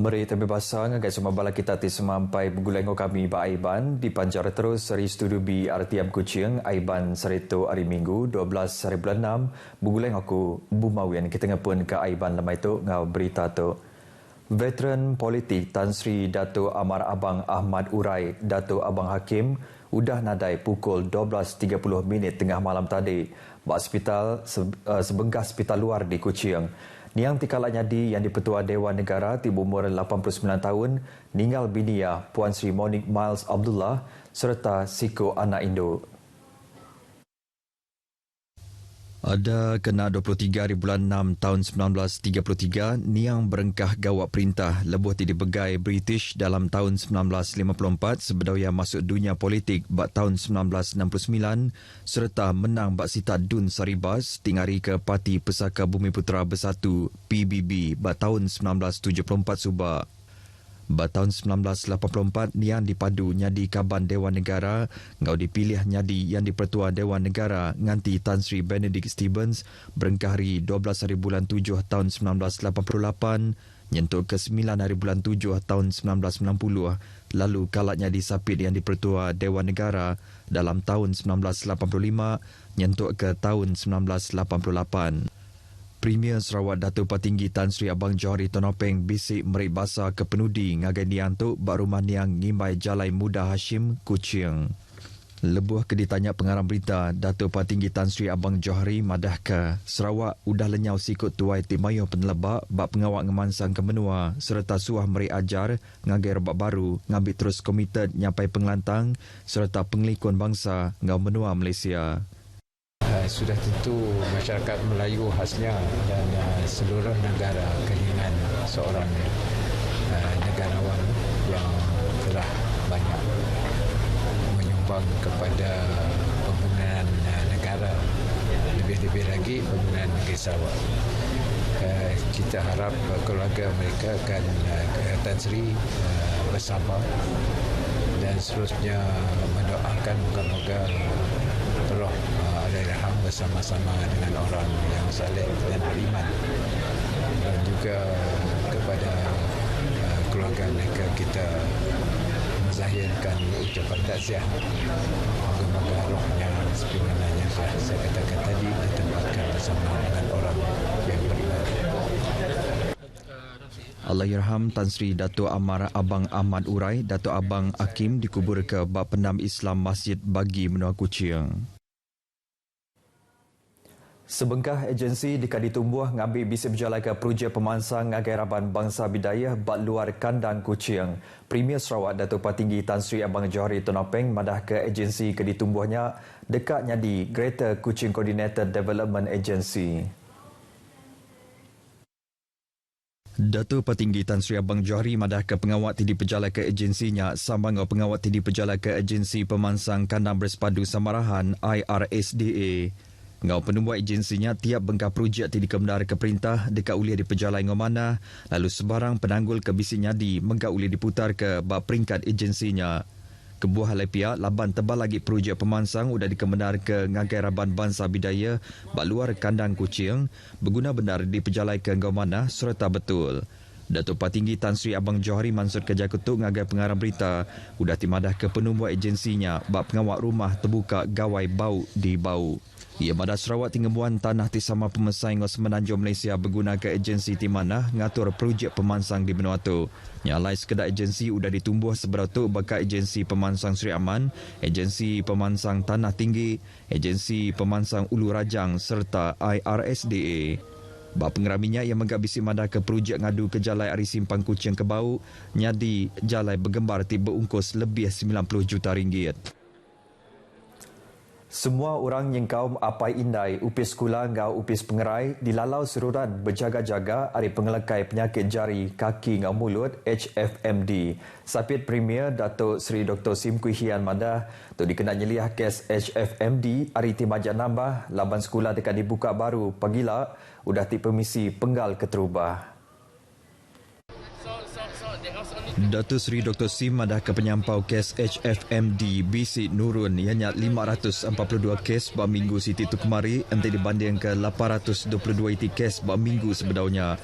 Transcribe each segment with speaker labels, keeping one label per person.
Speaker 1: Meri terbebasa ngagai semua bala kita ti semampai begulengo kami ba Aiban di pancar terus seri studio B RTM Kuching Aiban serito hari Minggu 12 hari bulan 6 beguleng aku bumawian kita ngapun ke Aiban lemai tu ngau berita tu. Veteran politik Tan Sri Dato' Amar Abang Ahmad Urai Dato' Abang Hakim udah nadai pukul 12.30 tengah malam tadi bak hospital sebengkah hospital luar di Kuching. Niang tikalanya yang di-Petua Dewan Negara tiba umur 89 tahun, ninggal biniah Puan Sri Monique Miles Abdullah serta siko anak Indo. Ada kena 23 hari bulan 6 tahun 1933, Niang berengkah gawak perintah lebuh ti dibegai British dalam tahun 1954 sebedaya masuk dunia politik bak tahun 1969 serta menang bak sita Dun Saribas tingari ke Parti Pesaka Bumi Putera Bersatu PBB bak tahun 1974 subak. Bat tahun 1984, Niang dipadu nyadi Kaban Dewan Negara, ngau dipilih nyadi yang di-Pertua Dewan Negara nganti Tan Sri Benedict Stevens berengkah hari 12 hari bulan 7 tahun 1988, nyentuh ke 9 hari bulan 7 tahun 1990, lalu kalaknya disapit yang di-Pertua Dewan Negara dalam tahun 1985, nyentuh ke tahun 1988. Premier Sarawak Datuk Patinggi Tan Sri Abang Johari Tonopeng bisik merik basa ke penudi ngagai Niang tu bak rumah Niang ngimbai Jalai Muda Hashim Kuching. Lebuh ke ditanya pengarang berita, Datuk Patinggi Tan Sri Abang Johari madah ke Sarawak udah lenyau sikut tuai timayuh penelebak bak pengawak ngemansang ke menua serta suah merik ajar ngagai rebak baru ngambil terus komited nyampai pengelantang serta pengelikun bangsa ngau menua Malaysia.
Speaker 2: Sudah tentu masyarakat Melayu khasnya dan seluruh negara kehilangan seorang negarawan yang telah banyak menyumbang kepada pembangunan negara, lebih-lebih lagi pembangunan negeri Sarawak. Kita harap keluarga mereka akan Tan Sri bersabar dan seterusnya mendoakan moga-moga roh Allahyarham bersama-sama dengan orang yang saleh dan beriman, dan juga kepada keluarga mereka kita menzahirkan ucapan takziah. Moga-moga rohnya seperti mana yang saya katakan tadi ditempatkan bersama dengan orang yang beriman.
Speaker 1: Allahyarham Tan Sri Dato' Amar Abang Ahmad Urai Dato' Abang Hakim dikubur ke bak pendam Islam Masjid Bagi Menua Kuching. Sebengkah agensi dikadi tumbuh ngambil bisa berjalan ke projek pemansang ngagai Raban Bangsa Bidayah bak luar kandang Kuching. Premier Sarawak Datuk Patinggi Tan Sri Abang Johari Tonopeng madah ke agensi kedi tumbuhnya dekatnya di Greater Kuching Coordinated Development Agency. Datuk Patinggi Tan Sri Abang Johari madah ke pengawat tidi pejalan ke agensinya sambang pengawat tidi pejalan ke agensi pemansang kandang bersepadu Samarahan IRSDA. Ngau penubuh agensinya tiap bengkah projek tidi kemendar ke perintah dekat uliah di pejalan ngomana, lalu sebarang penanggul ke bisi nyadi mengkau uliah diputar ke bak peringkat agensinya. Kebuah halai pihak laban tebal lagi projek pemansang udah dikemendar ke ngagai Raban Bangsa Bidayah bak luar kandang Kuching berguna benar di pejalan ke ngomana serta betul. Datuk Patinggi Tan Sri Abang Johari Mansur Kerja Ketuk ngagai pengarang berita udah timadah ke penubuh agensinya bak pengawak rumah terbuka gawai bau di bau. Ia madah Sarawak tinggemuan tanah ti sama pemesai ngos Semenanjung Malaysia berguna ke agensi ti mana ngatur projek pemansang di benua tu. Nyalai sekedar agensi udah ditumbuh seberatuk bakal agensi pemansang Sri Aman, agensi pemansang Tanah Tinggi, agensi pemansang Ulu Rajang serta IRSDA. Bak pengeraminya yang menggak bisi madah ke projek ngadu ke Jalai Ari Simpang Kuching ke Bau, nyadi Jalai bergembar ti berungkus lebih 90 juta ringgit. Semua orang yang kaum apai indai upis kula ngau upis pengerai dilalau sururan berjaga-jaga hari pengelekai penyakit jari kaki ngau mulut HFMD. Sapit Premier Datuk Seri Dr. Sim Kui Hian Madah tu dikena nyeliah kes HFMD hari timajak nambah laban sekolah dekat dibuka baru pagila udah ti permisi penggal keterubah. Datuk Seri Dr. Sim madah ke penyampau kes HFMD bisik nurun ianya 542 kes pada minggu siti tu kemari nanti dibanding ke 822 iti kes pada minggu sebelumnya.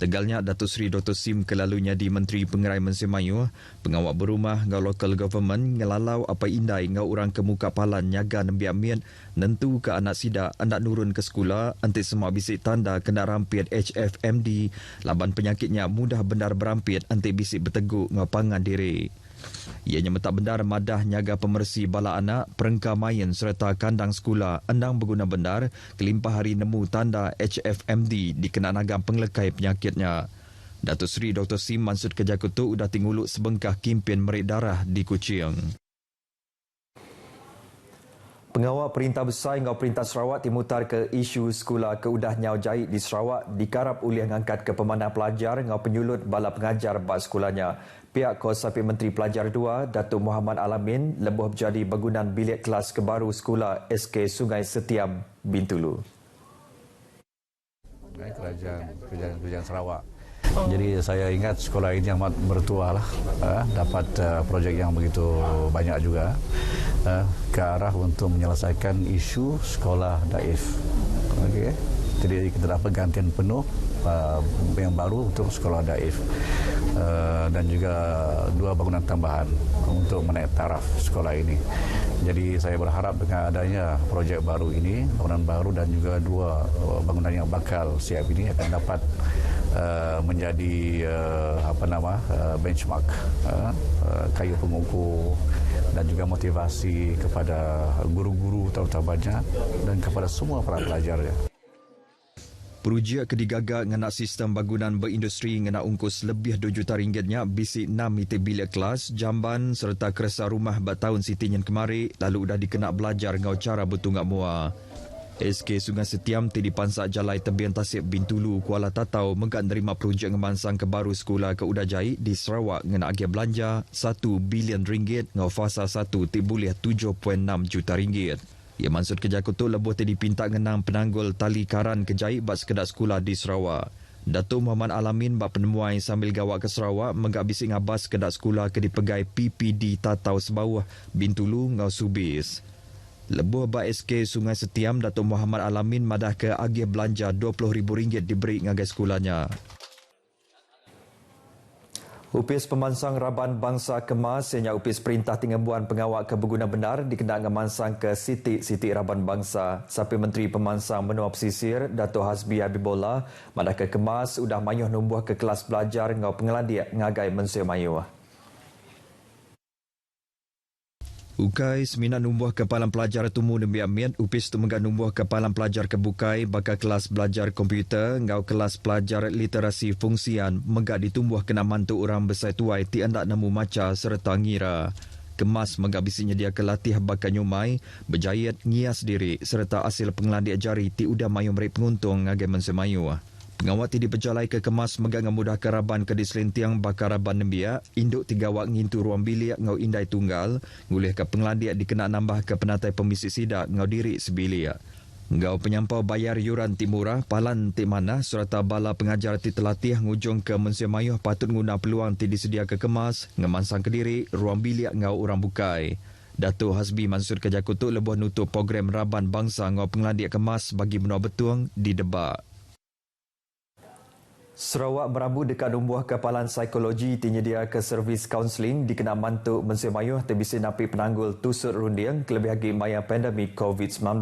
Speaker 1: Tegalnya Datuk Seri Dr. Sim kelalunya di Menteri Pengerai Mesin Mayu, pengawak berumah ngau local government ngelalau apa indai ngau orang ke muka palan nyaga nembiak mian nentu ke anak sidak anak nurun ke sekolah anti semua bisik tanda kena rampit HFMD laban penyakitnya mudah benar berampit anti bisik berteguk ngau pangan diri. Ianya mentak benar madah nyaga pemersi bala anak, perengka main serta kandang sekolah endang berguna benar kelimpah hari nemu tanda HFMD dikena nagam penglekai penyakitnya. Datuk Seri Dr. Sim Mansud Kejakutu udah tinguluk sebengkah kimpin merik darah di Kuching. Pengawal Perintah Besar Ngau Perintah Sarawak timutar ke isu sekolah keudah Nyau Jahit di Sarawak dikarap oleh ngangkat ke pemanah pelajar ngau penyulut bala pengajar bak sekolahnya. Pihak Kuasapi Menteri Pelajar 2, Datuk Muhammad Alamin, lebuh berjadi bangunan bilik kelas kebaru sekolah SK Sungai Setiam, Bintulu.
Speaker 3: Kerajaan Sarawak. Jadi saya ingat sekolah ini amat bertuah lah, dapat projek yang begitu banyak juga ke arah untuk menyelesaikan isu sekolah daif. Okay. Jadi kita dapat gantian penuh yang baru untuk sekolah daif dan juga 2 bangunan tambahan untuk menaik taraf sekolah ini. Jadi saya berharap dengan adanya projek baru ini, bangunan baru dan juga 2 bangunan yang bakal siap ini akan dapat menjadi benchmark kayu pengukur dan juga motivasi kepada guru-guru terutamanya dan kepada semua para pelajarnya.
Speaker 1: Projek kedigagak ngena sistem bangunan berindustri ngena ungkus lebih RM2 juta bisik 6 meter bilik kelas, jamban serta keresa rumah bertahun sitinyan kemari lalu dah dikena belajar ngau cara bertunggak mua. SK Sungai Setiam ti dipansak jalai tebian tasik Bintulu Kuala Tatau megan nerima projek ngemansang kebaru sekolah ke Udajai di Sarawak ngena agia belanja RM1 bilion ngau fasa 1 ti boleh RM7.6 juta. Ia Mansud Kejakutu lebuh ti dipinta ngenang penanggul tali karan kejait bak sekedar sekolah di Sarawak. Datuk Muhammad Alamin bak penemuai sambil gawak ke Sarawak menggak bisik ngabas sekedar sekolah ke dipegai PPD Tatau Sebawah Bintulu ngau Subis. Lebuh bak SK Sungai Setiam, Datuk Muhammad Alamin madah ke agih belanja RM20,000 diberi ngagai sekolahnya. Upis Pemansang Raban Bangsa Kemas senya upis Perintah Tingembuan Pengawal Keberguna Benar dikenal ngemansang ke Siti Raban Bangsa. Sapi Menteri Pemansang Menua Pesisir, Dato' Hasbi Habibullah, madah ke Kemas udah mayuh numbuh ke kelas belajar ngau pengeladik ngagai Mensur Mayuh. Ukai seminat numbuh kepalan pelajar tumu nembiak miat upis tu mengga numbuh kepalan pelajar kebukai bakal kelas belajar komputer ngau kelas pelajar literasi fungsian mengga ditumbuh kena mantu orang besar tuai ti andak nemu maca serta ngira. Kemas mengga bisi nyedia kelatih bakal nyumai berjayat ngias diri serta hasil pengeladik jari ti udah mayu merik penguntung ngagai Mensur Mayuh. Pengawat ti diperjalai ke Kemas megang mudah keraban ke diselentiang bakar raban nembia, induk 3 wak ngintu ruang bilik ngau indai tunggal, ngulih ke pengeladik dikena nambah ke penatai pemisik sidak ngau diri sebilik. Ngau penyampau bayar yuran ti murah, palan ti mana, serta bala pengajar ti telatih ngujung ke Mensur Mayuh patut guna peluang ti disedia ke Kemas, ngemansang ke diri, ruang bilik ngau orang bukai. Datuk Hasbi Mansud Kejakutu lebuh nutup program Raban Bangsa ngau pengeladik Kemas bagi benua betuang di Debak. Sarawak merabu dekat numbuh kepalan psikologi tinyedia ke servis kaunseling dikena mantuk Mensur Mayuh terbisi napi penanggul tusut runding kelebih lagi maya pandemik COVID-19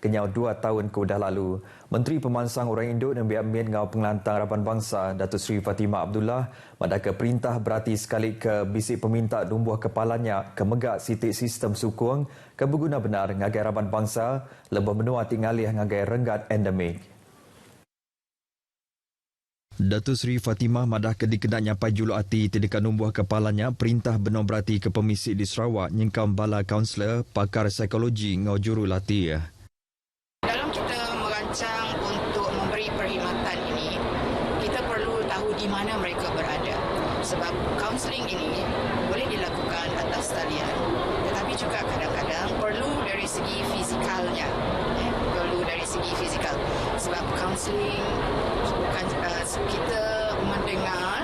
Speaker 1: kenyau 2 tahun ke udah lalu. Menteri Pemansang Orang Induk dan Biak Min ngau pengelantang Raban Bangsa Datuk Seri Fatimah Abdullah madah ke perintah berarti sekali ke bisik peminta numbuh kepalanya ke megak sitik sistem sukung ke berguna benar ngagai Raban Bangsa lebih menua tingalih ngagai renggat endemik. Datuk Seri Fatimah madah ke dikedak nyapai juluk hati tidak numbuh kepalanya perintah benar berarti ke pemisik di Sarawak nyengkam bala kaunselor pakar psikologi ngau jurulatih.
Speaker 4: Dalam kita merancang untuk memberi perkhidmatan ini, kita perlu tahu di mana mereka berada. Sebab kaunseling ini boleh dilakukan atas talian, tetapi juga kadang-kadang perlu dari segi fizikalnya. Perlu dari segi fizikal. Sebab kaunseling bukan kita mendengar,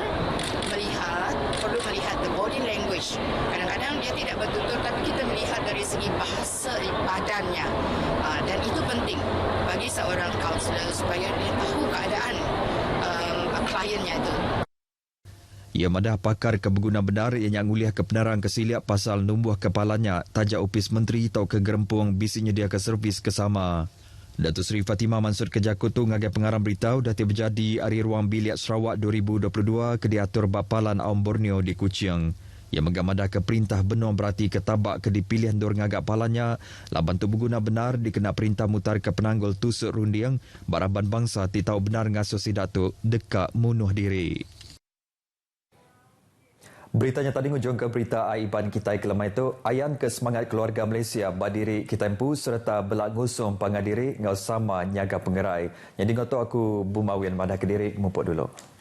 Speaker 4: melihat, perlu melihat the body language. Kadang-kadang dia tidak bertutur tapi kita melihat dari segi bahasa badannya. Dan itu penting bagi seorang kaunselor supaya dia tahu keadaan kliennya itu.
Speaker 1: Ia madah pakar keberguna benar yang nguliah kebenaran kesiliap pasal numbuh kepalanya tajak Opis Menteri tau ke gerempung bisi nyediakan servis kesama. Datuk Seri Fatimah Mansur Kejakutu ngagai pengarang beritahu dah terjadi hari ruang bilik Sarawak 2022 ke diatur Bapalan Aum Borneo di Kuching. Ia mengamadah ke perintah benar berarti ketabak ke dipilihan dor ngagak palanya laban tu berguna benar dikena perintah mutar ke penanggul tusuk rundiang baraban bangsa titau benar ngasuh si datuk dekat munuh diri. Beritanya tadi ngujung ke berita Aiban Kitai kelemah itu, ayan ke semangat keluarga Malaysia badiri Kitempu serta belak ngusung pangadiri ngau sama nyaga pengerai. Jadi ngoto aku Bumawin madah ke diri mumpuk dulu.